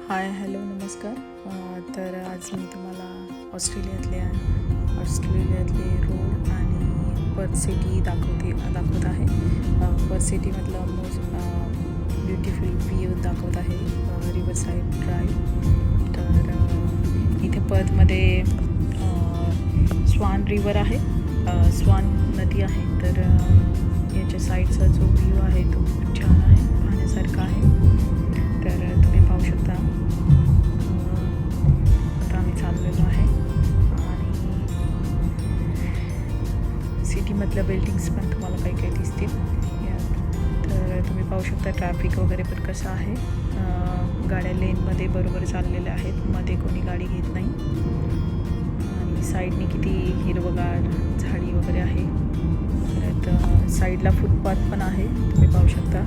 Hi hello नमस्कार. तर आज मी तुम्हाला ऑस्ट्रेलियातले रोड आणि पर्थ सिटी दाखवत आहे. पर्थ सिटीमधलं मोस्ट ब्युटिफुल व्ह्यू दाखवत आहे, रिव्हरसाईड ड्राईव्ह. तर इथे पर्थमध्ये स्वान रिवर आहे, स्वान नदी आहे. तर याच्या साईडचा जो व्ह्यू आहे तो खूप छान आहे, पाहण्यासारखा आहे. तर तुम्ही पाहू शकता. आता आम्ही चाललेलो आहे आणि सिटीमधल्या बिल्डिंग्स पण तुम्हाला काही काही दिसतील यात. तर तुम्ही पाहू शकता ट्रॅफिक वगैरे पण कसं आहे. गाड्या लेनमध्ये बरोबर चाललेल्या आहेत, मध्ये कोणी गाडी घेत नाही. आणि साईडने किती हिरवगार झाडी वगैरे आहे. परत साईडला फुटपाथ पण आहे, तुम्ही पाहू शकता.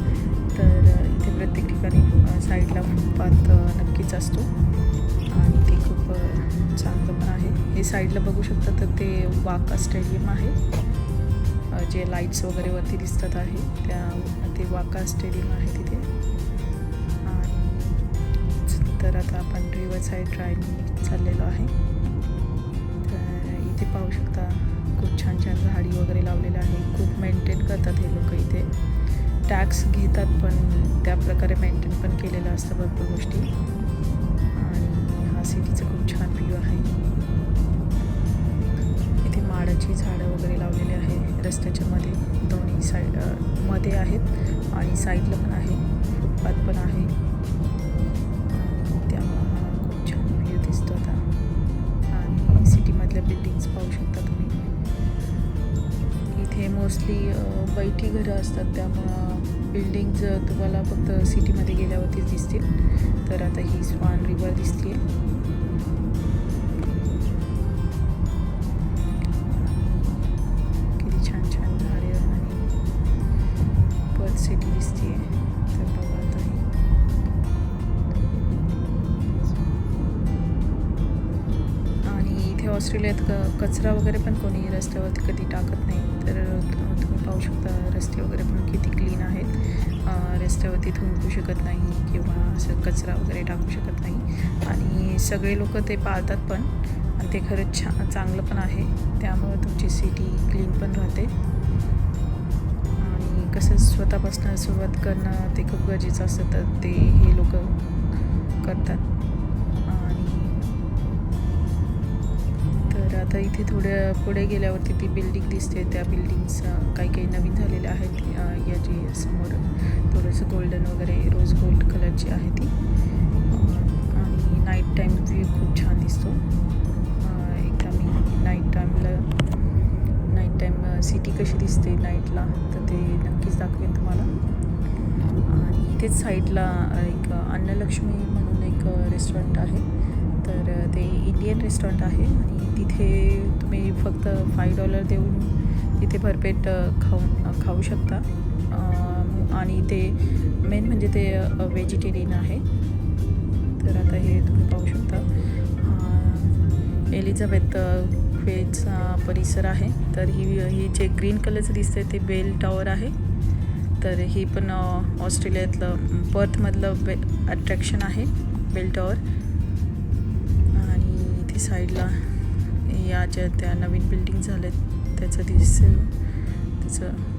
तर इथे प्रत्येक ठिकाणी साईडला फुटपाथ नक्कीच असतो आणि ते खूप चांगलं पण आहे. हे साईडला बघू शकता तर ते वाका स्टेडियम आहे, जे लाईट्स वगैरे वरती दिसतात आहे ते वाका स्टेडियम आहे तिथे. आणि तर आता आपण रिव्हरसाईड ड्राईव्ह चाललेलो आहे. तर इथे पाहू शकता खूप छान छान झाडी वगैरे लावलेल्या आहे. खूप मेंटेन करतात हे लोक. इथे टॅक्स घेतात पण त्याप्रकारे मेंटेन पण केलेलं असतं भरपूर गोष्टी. आणि हा सिटीचं खूप छान व्ह्यू आहे. इथे माडाची झाडं वगैरे लावलेली आहे रस्त्याच्या मध्ये, दोन्ही साईड मध्ये आहेत आणि साईडला पण आहे, फुटपाथ पण आहे. त्यामुळे हा खूप छान व्ह्यू दिसतो आता. आणि सिटीमधल्या बिल्डिंग्स पाहू शकता तुम्ही. इथे मोस्टली बैठी घरं असतात, त्यामुळं बिल्डिंग्ज तुम्हाला फक्त सिटीमध्ये गेल्यावरतीच दिसतील. तर आता ही स्वान रिवर दिसते. किती छान छान झाडे आणि पर्थ सिटी दिसते. तर बघा आता ही. आणि इथे ऑस्ट्रेलियात कचरा वगैरे पण कोणी रस्त्यावरती कधी टाकत नाही. तर तुम्ही पाहू शकता रस्ते वगैरे पण किती क्लीन आहेत. रस्त्यावरती थुंकू शकत नाही किंवा असं कचरा वगैरे टाकू शकत नाही. आणि सगळे लोक ते पाळतात पण, आणि ते खरंच चांगलं पण आहे. त्यामुळं तुमची सिटी क्लीन पण राहते. आणि कसं स्वतःपासून सुरुवात करणं ते खूप गरजेचं असतं, तर ते हे लोक करतात. तर आता इथे थोड्या पुढे गेल्यावरती ती बिल्डिंग दिसते. त्या बिल्डिंग्स काही नवीन झालेल्या आहेत. याची समोर थोडंसं गोल्डन वगैरे रोज गोल्ड कलरची आहे ती. आणि नाईट टाईम व्ह्यू खूप छान दिसतो. एकदा मी नाईट टाईम सिटी कशी दिसते नाईटला तर ते नक्कीच दाखवेन तुम्हाला. आणि इथेच साईडला एक अन्नलक्ष्मी म्हणून एक रेस्टॉरंट आहे. तर ते इंडियन रेस्टॉरंट आहे आणि तिथे तुम्ही फक्त $5 देऊन तिथे भरपेट खाऊ शकता. आणि ते मेन म्हणजे ते व्हेजिटेरियन आहे. तर आता हे तुम्ही पाहू शकता एलिझाबेथ क्वेचा परिसर आहे. तर ही जे ग्रीन कलरचं दिसते ते बेल टॉवर आहे. तर ही पण ऑस्ट्रेलियातलं पर्थमधलं अट्रॅक्शन आहे, बेल टॉवर. आणि इथे साईडला या ज्या त्या नवीन बिल्डिंग झाल्यात त्याचं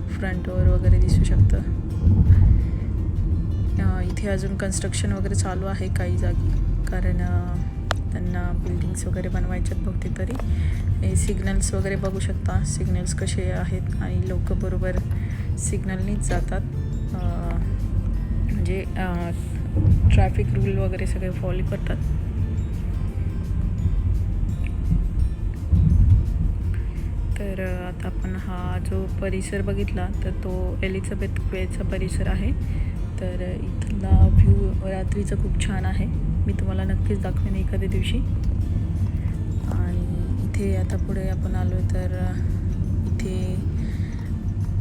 फ्रंटवर वगैरे दिसू शकतं. इथे अजून कन्स्ट्रक्शन वगैरे चालू आहे काही जागी, कारण त्यांना बिल्डिंग्स वगैरे बनवायच्यात बहुतेक तरी. हे सिग्नल्स वगैरे बघू शकता, सिग्नल्स कसे आहेत आणि लोक बरोबर सिग्नलनीच जातात. म्हणजे ट्रॅफिक रूल वगैरे सगळे फॉलो करतात. तर आता आपण हा जो परिसर बघितला तर तो एलिझाबेथ क्वेचा परिसर आहे. तर इथला व्ह्यू रात्रीचा खूप छान आहे. मी तुम्हाला नक्कीच दाखवेन एखाद्या दिवशी. आणि इथे आता पुढे आपण आलो तर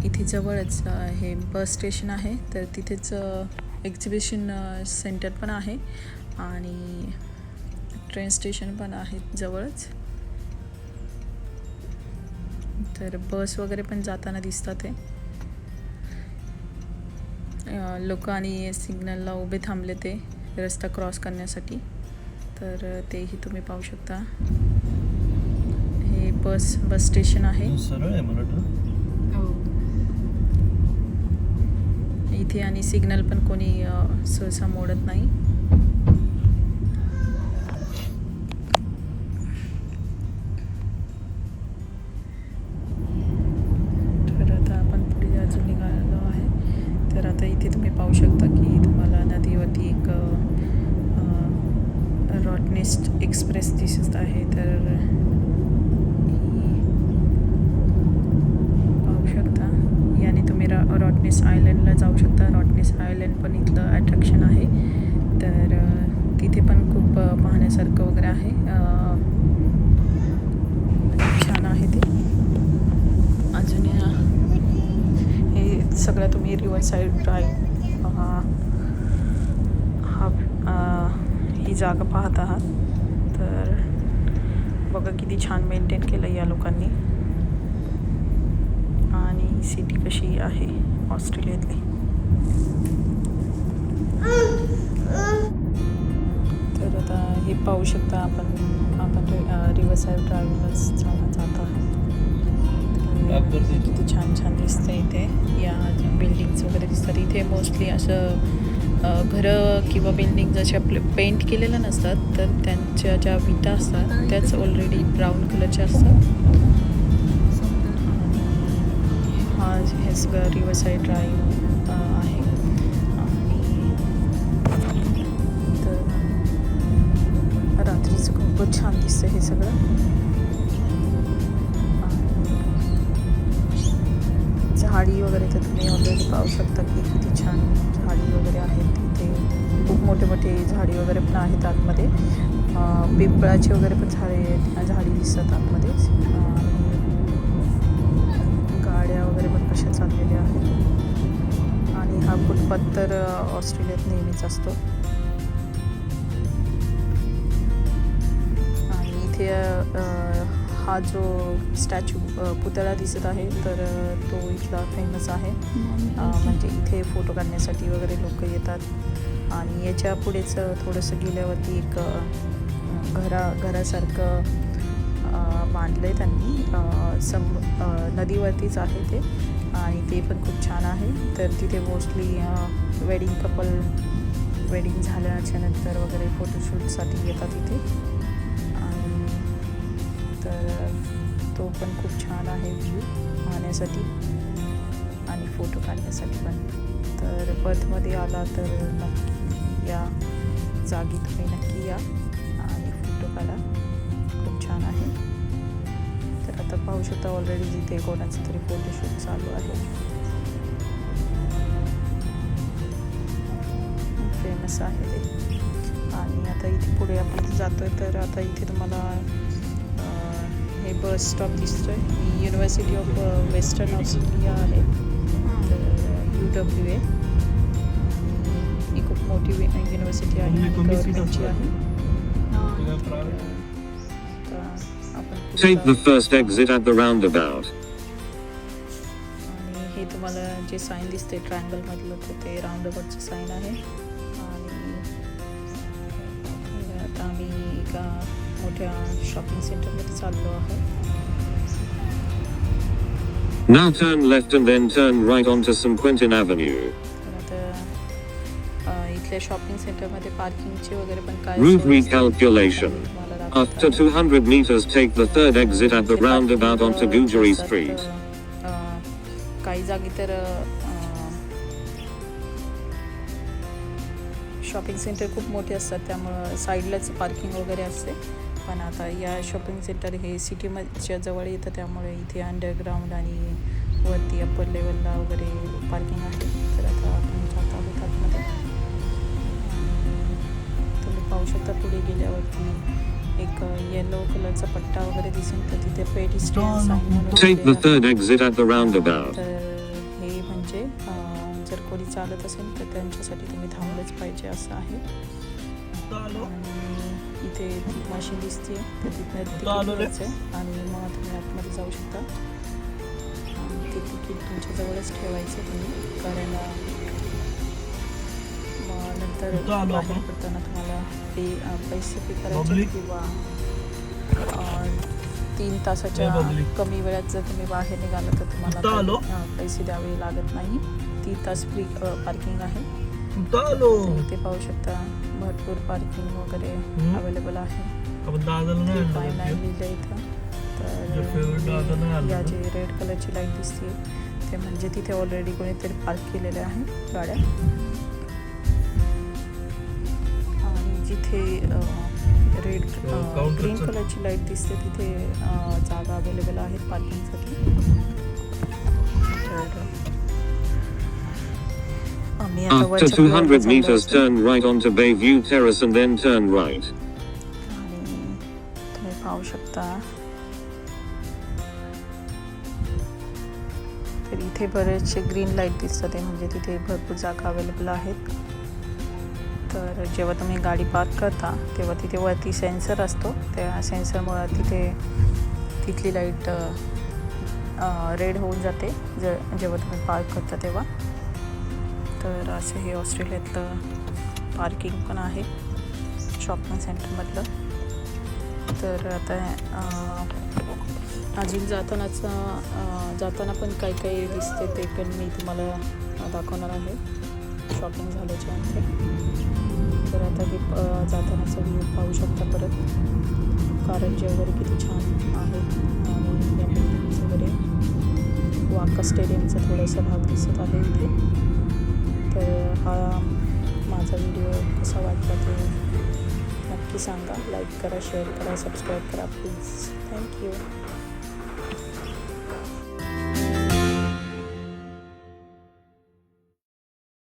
इथे जवळच हे बस स्टेशन आहे. तर तिथेच एक्झिबिशन सेंटर पण आहे आणि ट्रेन स्टेशन पण आहे जवळच. तर बस वगैरे पण जाताना दिसतात. लोक आणि सिग्नलला उभे थांबले ते रस्ता क्रॉस करण्यासाठी, तर तेही तुम्ही पाहू शकता. हे बस स्टेशन आहे सरळ आहे मला वाटतं. इथे, आणि सिग्नल पण कोणी सहसा मोडत नाही. तर आता आपण पुढे अजून निघालो आहे. तर आता इथे तुम्ही पाहू शकता की तुम्हाला नदीवरती एक रॉटनेस्ट एक्सप्रेस दिसत आहे. तर पाहू शकता, याने तुम्ही रॉटनेस आयलंडला जाऊ शकता. रॉटनेस आयलंड पण इथलं अट्रॅक्शन आहे. तर तिथे पण खूप पाहण्यासारखं वगैरे आहे. छान आहे ते. अजून हे सगळं तुम्ही रिव्हर साईड ड्राईव्ह ही जागा पाहत आहात. तर बघा किती छान मेंटेन केलं या लोकांनी, आणि सिटी कशी आहे ऑस्ट्रेलियातली. तर आता हे पाहू शकता आपण रिव्हर साईड ड्राईव्हलाच जात आहोत. किती छान छान दिसतं इथे. या बिल्डिंग्स वगैरे दिसतात इथे. मोस्टली असं घरं किंवा बिल्डिंग जसे आपले पेंट केलेलं नसतात, तर त्यांच्या ज्या विटा असतात त्याच ऑलरेडी ब्राऊन कलरच्या असतात. हे सगळं रिव्हर साईड ड्राईव्ह आहे. तर रात्रीचं खूपच छान दिसतं हे सगळं. झाडी वगैरे तर तुम्ही ऑलरेडी पाहू शकता की किती छान झाडी वगैरे आहेत तिथे. खूप मोठे मोठे झाडी वगैरे पण आहेत आतमध्ये. पिंपळाची वगैरे पण झाडी दिसतात आतमध्ये. गाड्या वगैरे पण कशा चाललेल्या आहेत. आणि हा फुटपाथ तर ऑस्ट्रेलियात नेहमीच असतो. आणि इथे हा जो स्टॅच्यू पुतळा दिसत आहे, तर तो इथला फेमस आहे. म्हणजे इथे फोटो काढण्यासाठी वगैरे लोक येतात. आणि याच्या पुढेच थोडंसं गेल्यावरती एक घरासारखं बांधलं आहे त्यांनी. नदीवरतीच आहे ते, आणि ते पण खूप छान आहे. तर तिथे मोस्टली वेडिंग झाल्याच्या नंतर वगैरे फोटोशूटसाठी येतात इथे. तर तो पण खूप छान आहे व्ह्यू पाहण्यासाठी आणि फोटो काढण्यासाठी पण. तर पर्थमध्ये आला तर नक्की या जागी तुम्ही नक्की या आणि फोटो काढा. खूप छान आहे. तर आता पाहू शकता ऑलरेडी जिथे कोणाचं तरी फोटोशूट चालू आहे. फेमस आहे ते. आणि आता इथे पुढे आपण जातोय, तर आता इथे तुम्हाला हे बस स्टॉप दिसतोय. ही युनिव्हर्सिटी ऑफ वेस्टर्न ऑस्ट्रेलिया आहे. तर UWA ही खूप मोठी युनिव्हर्सिटी आहे, गव्हर्नमेंटची आहे. Take the first exit at the roundabout. आणि हे तुम्हाला जे साईन दिसते ट्रायंगल मधलं, तर ते राऊंडअबाउटचं साईन आहे. आणि आता आम्ही एका मोठ्या शॉपिंग सेंटरमध्ये चाललो आहोत. Now turn left and then turn right onto St. Quentin Avenue. तर आता इथल्या शॉपिंग सेंटरमध्ये पार्किंगचे वगैरे पण काय Route recalculation. After 200 meters take the third exit at the roundabout onto Gujarat Street. काही जागी तर शॉपिंग सेंटर खूप मोठे असतात, त्यामुळं साईडलाच पार्किंग वगैरे असते. पण आता या शॉपिंग सेंटर हे सिटीच्या जवळ येतं, त्यामुळे इथे अंडरग्राऊंड आणि वरती अप्पर लेवलला वगैरे पार्किंग आहे. तर आता आपण जात आहोत आतमध्ये. तुम्ही पाहू शकता पुढे गेल्यावरती एक येलो कलरचा पट्टा वगैरे दिसेल, तर तिथे पेडिस्ट्रियन साईन म्हणून Take the third exit at the roundabout. तर हे म्हणजे जर कोणी चालत असेल तर त्यांच्यासाठी तुम्ही थांबलंच पाहिजे असं आहे. आणि इथे मशीन दिसते, तर तिथनं तिकीट घ्यायचं आहे आणि मग तुम्ही आतमध्ये जाऊ शकता. आणि ते तिकीट तुमच्याजवळच ठेवायचं तुम्ही, कारण त्यानंतर इथं आलो बाहेर आपण. पडताना तुम्हाला पैसे पे करायचे Public. किंवा 3 तासाच्या हे public. कमी वेळात जर तुम्ही बाहेर निघाला तर इथं आलो. तुम्हाला पैसे द्यावे लागत नाही. 3 तास फ्री पार्किंग आहे. कुठं आलो तर इथे पाहू शकता भरपूर पार्किंग वगैरे अवेलेबल आहे. आपण दादाला नाही 359 आणलं लिहिलं इथं. जे favorite दादा नाही तर आणलं या का? जे रेड कलरची लाईट दिसते ते म्हणजे तिथे ऑलरेडी कोणीतरी पार्क केलेले आहे गाड्या. आणि जिथे रेड counter ग्रीन चं. कलरची लाईट दिसते तिथे जागा अवेलेबल आहेत पार्किंगसाठी. तर आम्ही आता After वरच्या floor वर 200 चाललो meters, असतो. turn right onto Bayview Terrace and then turn right. आणि तुम्ही पाहू शकता तर इथे बरेचसे ग्रीन लाईट दिसतात आहे म्हणजे तिथे भरपूर जागा अवेलेबल आहेत. तर जेव्हा तुम्ही गाडी पार्क करता तेव्हा तिथे वरती सेन्सर असतो. त्या सेन्सरमुळे तिथली लाईट रेड होऊन जाते जेव्हा तुम्ही पार्क करता तेव्हा. तर असं हे ऑस्ट्रेलियातलं पार्किंग पण आहे शॉपिंग सेंटरमधलं. तर आता अजून जाताना पण काही दिसते ते पण मी तुम्हाला दाखवणार आहे शॉपिंग झाल्याच्या नंतर. तर आता हे जातानाचा व्ह्यू पाहू शकता परत. कारंजे वगैरे किती छान आहेत आणि या बिल्डिंग्स वगैरे. वाका स्टेडियमचा थोडासा भाग दिसत आहे इथे. तर हा माझा व्हिडिओ कसा वाटला ते नक्की सांगा. लाईक करा, शेअर करा, सबस्क्राईब करा प्लीज. थँक्यू.